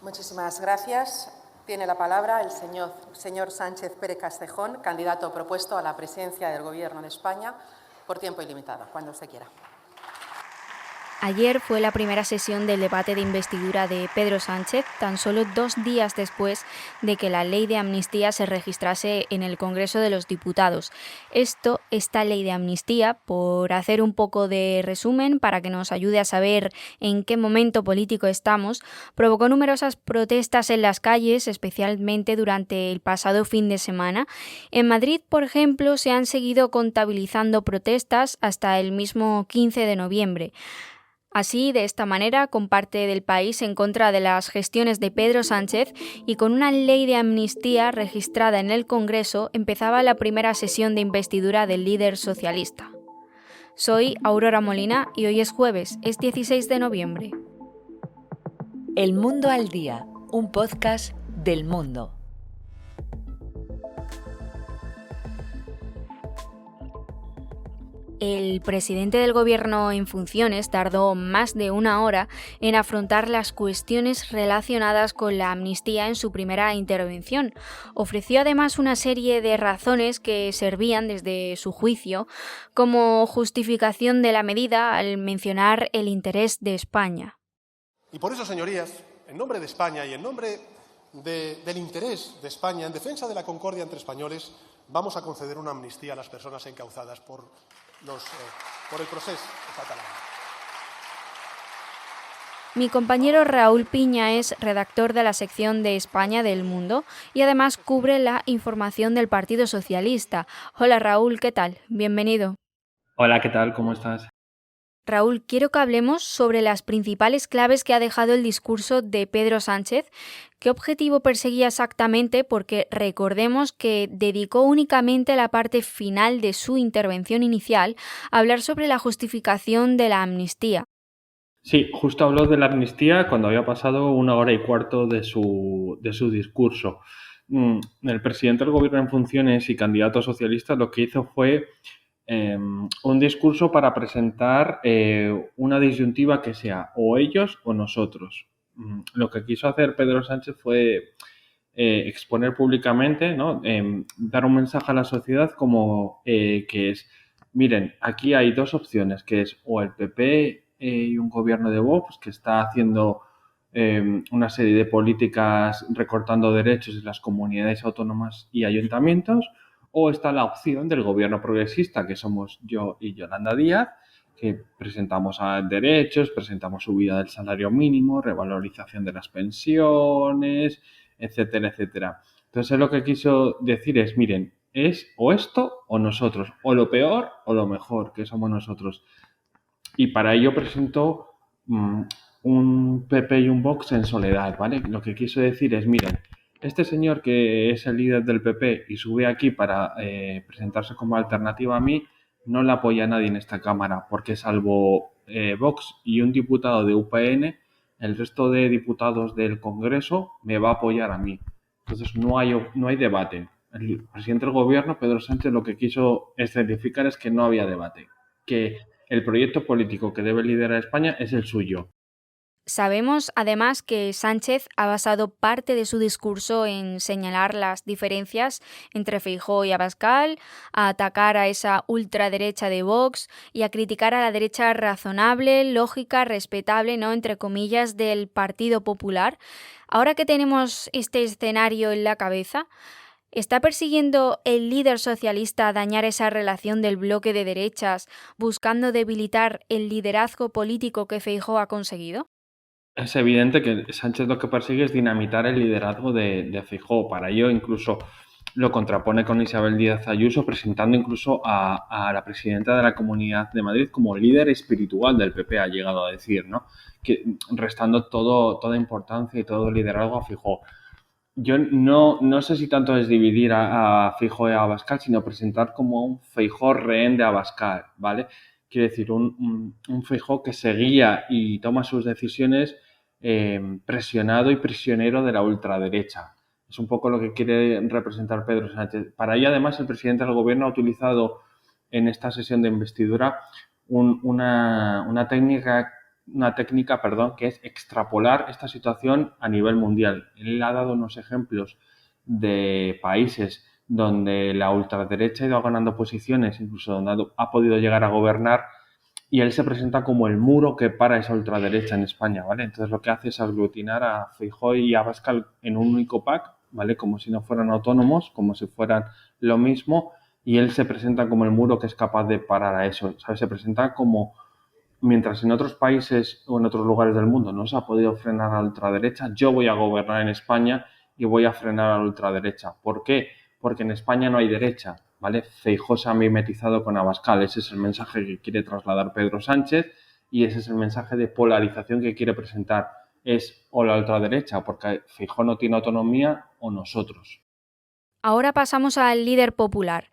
Muchísimas gracias. Tiene la palabra el señor Sánchez Pérez Castejón, candidato propuesto a la presidencia del Gobierno de España por tiempo ilimitado, cuando usted quiera. Ayer fue la primera sesión del debate de investidura de Pedro Sánchez, tan solo 2 días después de que la ley de amnistía se registrase en el Congreso de los Diputados. Esta ley de amnistía, por hacer un poco de resumen para que nos ayude a saber en qué momento político estamos, provocó numerosas protestas en las calles, especialmente durante el pasado fin de semana. En Madrid, por ejemplo, se han seguido contabilizando protestas hasta el mismo 15 de noviembre. Así, de esta manera, con parte del país en contra de las gestiones de Pedro Sánchez y con una ley de amnistía registrada en el Congreso, empezaba la primera sesión de investidura del líder socialista. Soy Aurora Molina y hoy es jueves, es 16 de noviembre. El Mundo al Día, un podcast del Mundo. El presidente del Gobierno en funciones tardó más de 1 hora en afrontar las cuestiones relacionadas con la amnistía en su primera intervención. Ofreció además una serie de razones que servían, desde su juicio, como justificación de la medida al mencionar el interés de España. Y por eso, señorías, en nombre de España y en nombre del interés de España, en defensa de la concordia entre españoles, vamos a conceder una amnistía a las personas encauzadas por el proceso catalán. Mi compañero Raúl Piña es redactor de la sección de España del Mundo y además cubre la información del Partido Socialista. Hola Raúl, ¿qué tal? Bienvenido. Hola, ¿qué tal? ¿Cómo estás? Raúl, quiero que hablemos sobre las principales claves que ha dejado el discurso de Pedro Sánchez. ¿Qué objetivo perseguía exactamente? Porque recordemos que dedicó únicamente la parte final de su intervención inicial a hablar sobre la justificación de la amnistía. Sí, justo habló de la amnistía cuando había pasado 1 hora y cuarto de su discurso. El presidente del Gobierno en funciones y candidato socialista lo que hizo fue un discurso para presentar una disyuntiva que sea o ellos o nosotros. Lo que quiso hacer Pedro Sánchez fue exponer públicamente, ¿no? Dar un mensaje a la sociedad como que es, miren, aquí hay 2 opciones, que es o el PP y un gobierno de Vox que está haciendo una serie de políticas recortando derechos en las comunidades autónomas y ayuntamientos, o está la opción del gobierno progresista, que somos yo y Yolanda Díaz, que presentamos derechos, presentamos subida del salario mínimo, revalorización de las pensiones, etcétera, etcétera. Entonces, lo que quiso decir es, miren, es o esto o nosotros, o lo peor o lo mejor, que somos nosotros. Y para ello presentó un PP y un Vox en soledad, ¿vale? Lo que quiso decir es, miren, este señor que es el líder del PP y sube aquí para presentarse como alternativa a mí, no le apoya a nadie en esta Cámara, porque salvo Vox y un diputado de UPN, el resto de diputados del Congreso me va a apoyar a mí. Entonces no hay debate. El presidente del Gobierno, Pedro Sánchez, lo que quiso escenificar es que no había debate, que el proyecto político que debe liderar España es el suyo. Sabemos, además, que Sánchez ha basado parte de su discurso en señalar las diferencias entre Feijóo y Abascal, a atacar a esa ultraderecha de Vox y a criticar a la derecha razonable, lógica, respetable, ¿no?, entre comillas, del Partido Popular. Ahora que tenemos este escenario en la cabeza, ¿está persiguiendo el líder socialista dañar esa relación del bloque de derechas, buscando debilitar el liderazgo político que Feijóo ha conseguido? Es evidente que Sánchez lo que persigue es dinamitar el liderazgo de Feijóo. Para ello incluso lo contrapone con Isabel Díaz Ayuso, presentando incluso a la presidenta de la Comunidad de Madrid como líder espiritual del PP, ha llegado a decir, ¿no? Que, restando toda importancia y todo liderazgo a Feijóo. Yo no sé si tanto es dividir a Feijóo y a Abascal, sino presentar como un Feijóo rehén de Abascal, ¿vale? Quiero decir, un Feijóo que se guía y toma sus decisiones presionado y prisionero de la ultraderecha. Es un poco lo que quiere representar Pedro Sánchez. Para ello, además, el presidente del Gobierno ha utilizado en esta sesión de investidura una técnica una técnica, perdón, que es extrapolar esta situación a nivel mundial. Él ha dado unos ejemplos de países donde la ultraderecha ha ido ganando posiciones, incluso donde ha podido llegar a gobernar, y él se presenta como el muro que para esa ultraderecha en España, ¿vale? Entonces lo que hace es aglutinar a Feijóo y a Abascal en un único pack, ¿vale? Como si no fueran autónomos, como si fueran lo mismo, y él se presenta como el muro que es capaz de parar a eso, ¿sabes? Se presenta como, mientras en otros países o en otros lugares del mundo no se ha podido frenar a la ultraderecha, yo voy a gobernar en España y voy a frenar a la ultraderecha. ¿Por qué? Porque en España no hay derecha, ¿vale? Feijóo se ha mimetizado con Abascal, ese es el mensaje que quiere trasladar Pedro Sánchez y ese es el mensaje de polarización que quiere presentar. Es o la ultraderecha, porque Feijóo no tiene autonomía, o nosotros. Ahora pasamos al líder popular.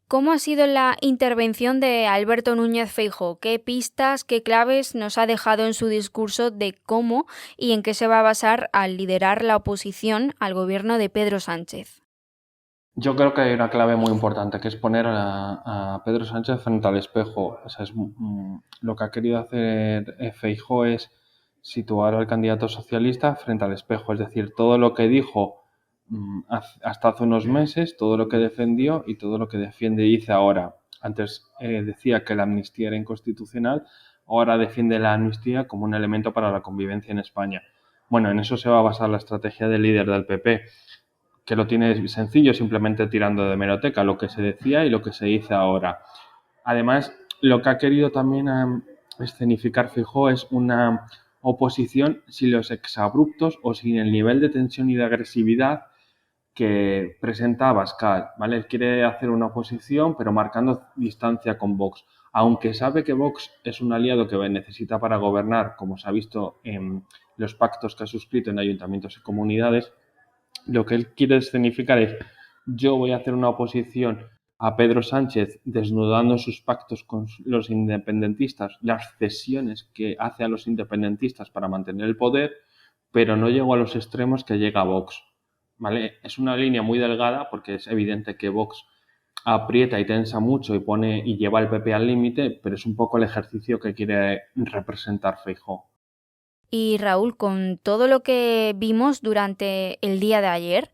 ¿Cómo ha sido la intervención de Alberto Núñez Feijóo? ¿Qué pistas, qué claves nos ha dejado en su discurso de cómo y en qué se va a basar al liderar la oposición al gobierno de Pedro Sánchez? Yo creo que hay una clave muy importante, que es poner a Pedro Sánchez frente al espejo. O sea, lo que ha querido hacer Feijóo es situar al candidato socialista frente al espejo. Es decir, todo lo que dijo hasta hace unos meses, todo lo que defendió y todo lo que defiende y dice ahora. Antes decía que la amnistía era inconstitucional, ahora defiende la amnistía como un elemento para la convivencia en España. Bueno, en eso se va a basar la estrategia del líder del PP, que lo tiene sencillo, simplemente tirando de hemeroteca, lo que se decía y lo que se dice ahora. Además, lo que ha querido también escenificar Feijóo es una oposición sin los exabruptos o sin el nivel de tensión y de agresividad que presenta Abascal, ¿vale? Él quiere hacer una oposición, pero marcando distancia con Vox. Aunque sabe que Vox es un aliado que necesita para gobernar, como se ha visto en los pactos que ha suscrito en ayuntamientos y comunidades, lo que él quiere escenificar es: yo voy a hacer una oposición a Pedro Sánchez desnudando sus pactos con los independentistas, las cesiones que hace a los independentistas para mantener el poder, pero no llego a los extremos que llega Vox, ¿vale? Es una línea muy delgada porque es evidente que Vox aprieta y tensa mucho y lleva al PP al límite, pero es un poco el ejercicio que quiere representar Feijóo. Y Raúl, con todo lo que vimos durante el día de ayer,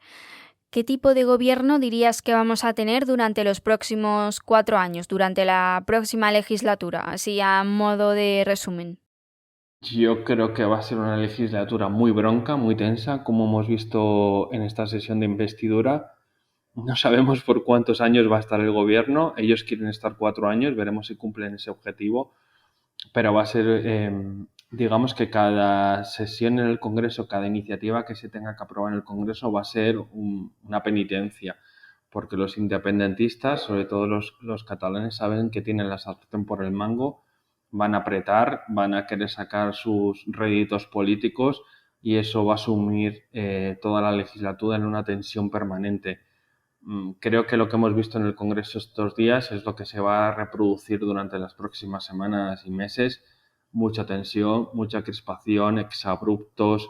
¿qué tipo de gobierno dirías que vamos a tener durante los próximos 4 años, durante la próxima legislatura? Así a modo de resumen. Yo creo que va a ser una legislatura muy bronca, muy tensa, como hemos visto en esta sesión de investidura. No sabemos por cuántos años va a estar el gobierno. Ellos quieren estar 4 años, veremos si cumplen ese objetivo. Pero va a ser, digamos que cada sesión en el Congreso, cada iniciativa que se tenga que aprobar en el Congreso va a ser una penitencia, porque los independentistas, sobre todo los catalanes, saben que tienen la sartén por el mango, van a apretar, van a querer sacar sus réditos políticos y eso va a sumir toda la legislatura en una tensión permanente. Creo que lo que hemos visto en el Congreso estos días es lo que se va a reproducir durante las próximas semanas y meses. Mucha tensión, mucha crispación, exabruptos,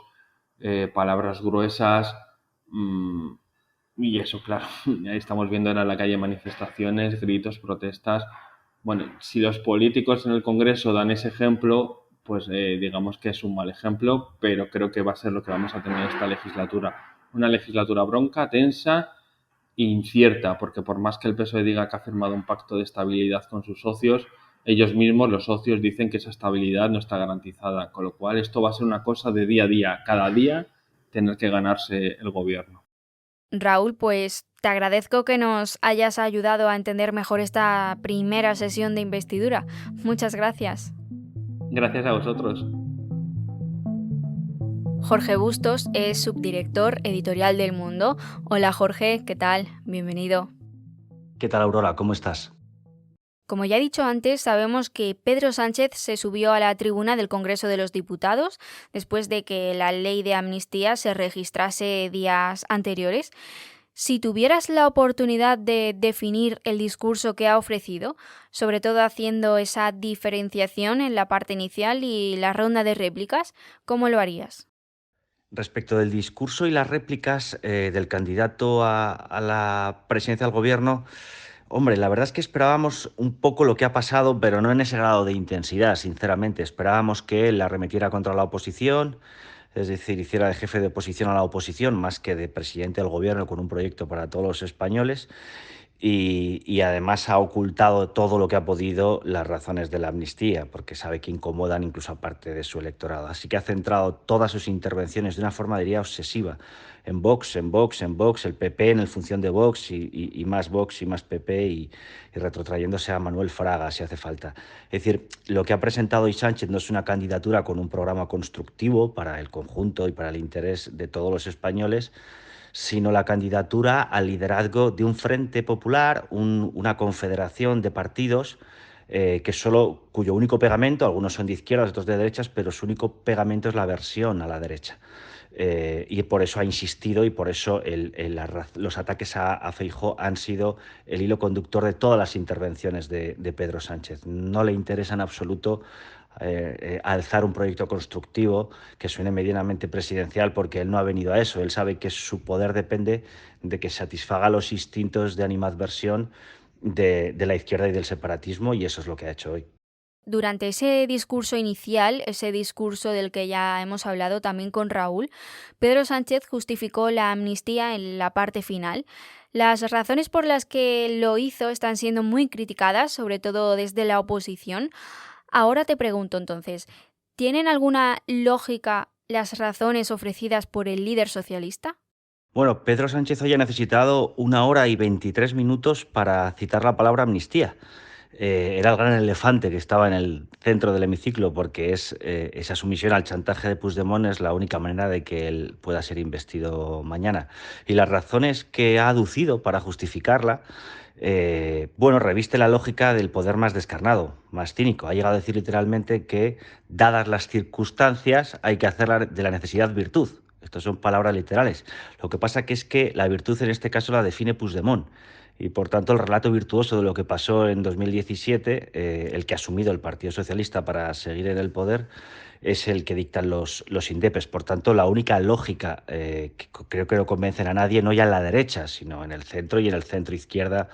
palabras gruesas. Y eso, claro, ahí estamos viendo en la calle manifestaciones, gritos, protestas. Bueno, si los políticos en el Congreso dan ese ejemplo, pues digamos que es un mal ejemplo, pero creo que va a ser lo que vamos a tener esta legislatura. Una legislatura bronca, tensa, incierta, porque por más que el PSOE diga que ha firmado un pacto de estabilidad con sus socios, ellos mismos, los socios, dicen que esa estabilidad no está garantizada, con lo cual esto va a ser una cosa de día a día, cada día tener que ganarse el gobierno. Raúl, pues te agradezco que nos hayas ayudado a entender mejor esta primera sesión de investidura. Muchas gracias. Gracias a vosotros. Jorge Bustos es subdirector editorial del Mundo. Hola Jorge, ¿qué tal? Bienvenido. ¿Qué tal, Aurora? ¿Cómo estás? Como ya he dicho antes, sabemos que Pedro Sánchez se subió a la tribuna del Congreso de los Diputados después de que la ley de amnistía se registrase días anteriores. Si tuvieras la oportunidad de definir el discurso que ha ofrecido, sobre todo haciendo esa diferenciación en la parte inicial y la ronda de réplicas, ¿cómo lo harías? Respecto del discurso y las réplicas del candidato a la presidencia del gobierno, Hombre, la verdad es que esperábamos un poco lo que ha pasado, pero no en ese grado de intensidad, sinceramente. Esperábamos que él arremetiera contra la oposición, es decir, hiciera de jefe de oposición a la oposición más que de presidente del gobierno con un proyecto para todos los españoles. Y además ha ocultado todo lo que ha podido las razones de la amnistía, porque sabe que incomodan incluso a parte de su electorado. Así que ha centrado todas sus intervenciones de una forma, diría, obsesiva en Vox, en Vox, en Vox, el PP en el función de Vox y más Vox y más PP y retrotrayéndose a Manuel Fraga si hace falta. Es decir, lo que ha presentado hoy Sánchez no es una candidatura con un programa constructivo para el conjunto y para el interés de todos los españoles, sino la candidatura al liderazgo de un frente popular, una confederación de partidos cuyo único pegamento, algunos son de izquierdas, otros de derechas, pero su único pegamento es la aversión a la derecha. Y por eso ha insistido y por eso los ataques a Feijóo han sido el hilo conductor de todas las intervenciones de Pedro Sánchez. No le interesa en absoluto alzar un proyecto constructivo que suene medianamente presidencial, porque él no ha venido a eso. Él sabe que su poder depende de que satisfaga los instintos de animadversión de la izquierda y del separatismo, y eso es lo que ha hecho hoy. Durante ese discurso inicial, ese discurso del que ya hemos hablado también con Raúl, Pedro Sánchez justificó la amnistía en la parte final. Las razones por las que lo hizo están siendo muy criticadas, sobre todo desde la oposición. Ahora te pregunto entonces, ¿tienen alguna lógica las razones ofrecidas por el líder socialista? Bueno, Pedro Sánchez hoy ha necesitado 1 hora y 23 minutos para citar la palabra amnistía. Era el gran elefante que estaba en el centro del hemiciclo, porque esa sumisión al chantaje de Puigdemont es la única manera de que él pueda ser investido mañana. Y las razones que ha aducido para justificarla, reviste la lógica del poder más descarnado, más cínico. Ha llegado a decir literalmente que, dadas las circunstancias, hay que hacer de la necesidad virtud. Estas son palabras literales. Lo que pasa es que la virtud en este caso la define Puigdemont. Y por tanto el relato virtuoso de lo que pasó en 2017, el que ha asumido el Partido Socialista para seguir en el poder, es el que dictan los indepes. Por tanto, la única lógica que creo que no convencen a nadie, no ya en la derecha, sino en el centro y en el centro izquierda,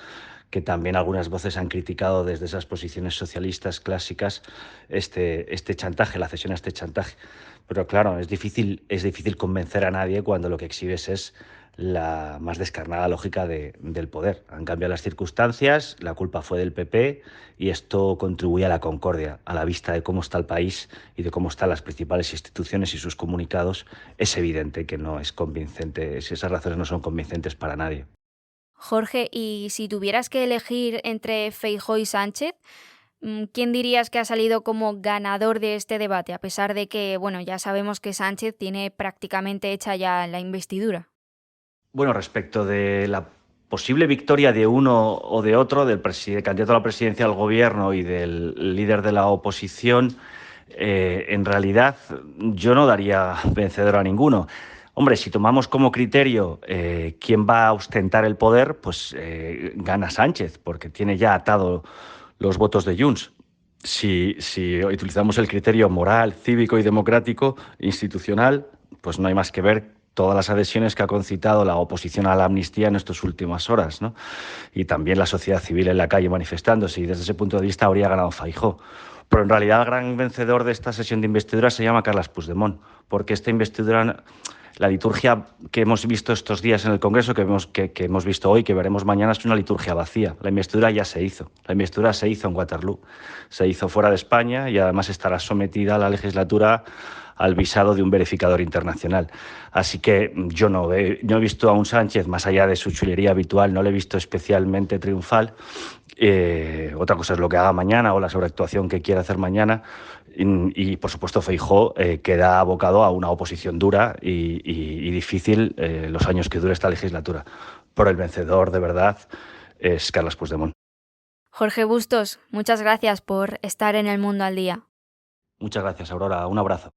que también algunas voces han criticado desde esas posiciones socialistas clásicas este chantaje, la cesión a este chantaje. Pero claro, es difícil convencer a nadie cuando lo que exhibes es la más descarnada lógica del poder. Han cambiado las circunstancias, la culpa fue del PP y esto contribuye a la concordia. A la vista de cómo está el país y de cómo están las principales instituciones y sus comunicados, es evidente que no es convincente, esas razones no son convincentes para nadie. Jorge, y si tuvieras que elegir entre Feijóo y Sánchez, ¿quién dirías que ha salido como ganador de este debate? A pesar de que, ya sabemos que Sánchez tiene prácticamente hecha ya la investidura. Bueno, respecto de la posible victoria de uno o de otro, del candidato a la presidencia del gobierno y del líder de la oposición, en realidad yo no daría vencedor a ninguno. Hombre, si tomamos como criterio quién va a ostentar el poder, pues gana Sánchez, porque tiene ya atado los votos de Junts. Si utilizamos el criterio moral, cívico y democrático, institucional, pues no hay más que ver todas las adhesiones que ha concitado la oposición a la amnistía en estas últimas horas, ¿no? Y también la sociedad civil en la calle manifestándose, y desde ese punto de vista habría ganado Feijóo. Pero en realidad el gran vencedor de esta sesión de investidura se llama Carles Puigdemont, porque esta investidura, la liturgia que hemos visto estos días en el Congreso, que hemos visto hoy, que veremos mañana, es una liturgia vacía. La investidura ya se hizo. La investidura se hizo en Waterloo. Se hizo fuera de España y además estará sometida a la legislatura al visado de un verificador internacional. Así que yo no he visto a un Sánchez, más allá de su chulería habitual, no le he visto especialmente triunfal. Otra cosa es lo que haga mañana o la sobreactuación que quiera hacer mañana. Y por supuesto, Feijóo queda abocado a una oposición dura y difícil los años que dure esta legislatura. Pero el vencedor, de verdad, es Carles Puigdemont. Jorge Bustos, muchas gracias por estar en El Mundo al Día. Muchas gracias, Aurora. Un abrazo.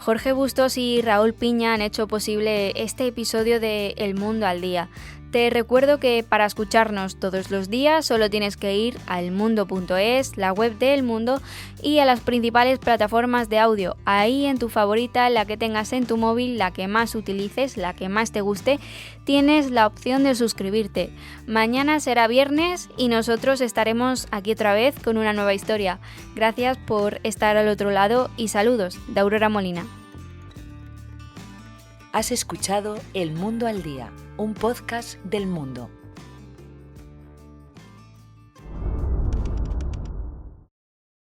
Jorge Bustos y Raúl Piña han hecho posible este episodio de El Mundo al Día. Te recuerdo que para escucharnos todos los días solo tienes que ir a elmundo.es, la web de El Mundo, y a las principales plataformas de audio. Ahí en tu favorita, la que tengas en tu móvil, la que más utilices, la que más te guste, tienes la opción de suscribirte. Mañana será viernes y nosotros estaremos aquí otra vez con una nueva historia. Gracias por estar al otro lado y saludos de Aurora Molina. Has escuchado El Mundo al Día, un podcast del Mundo.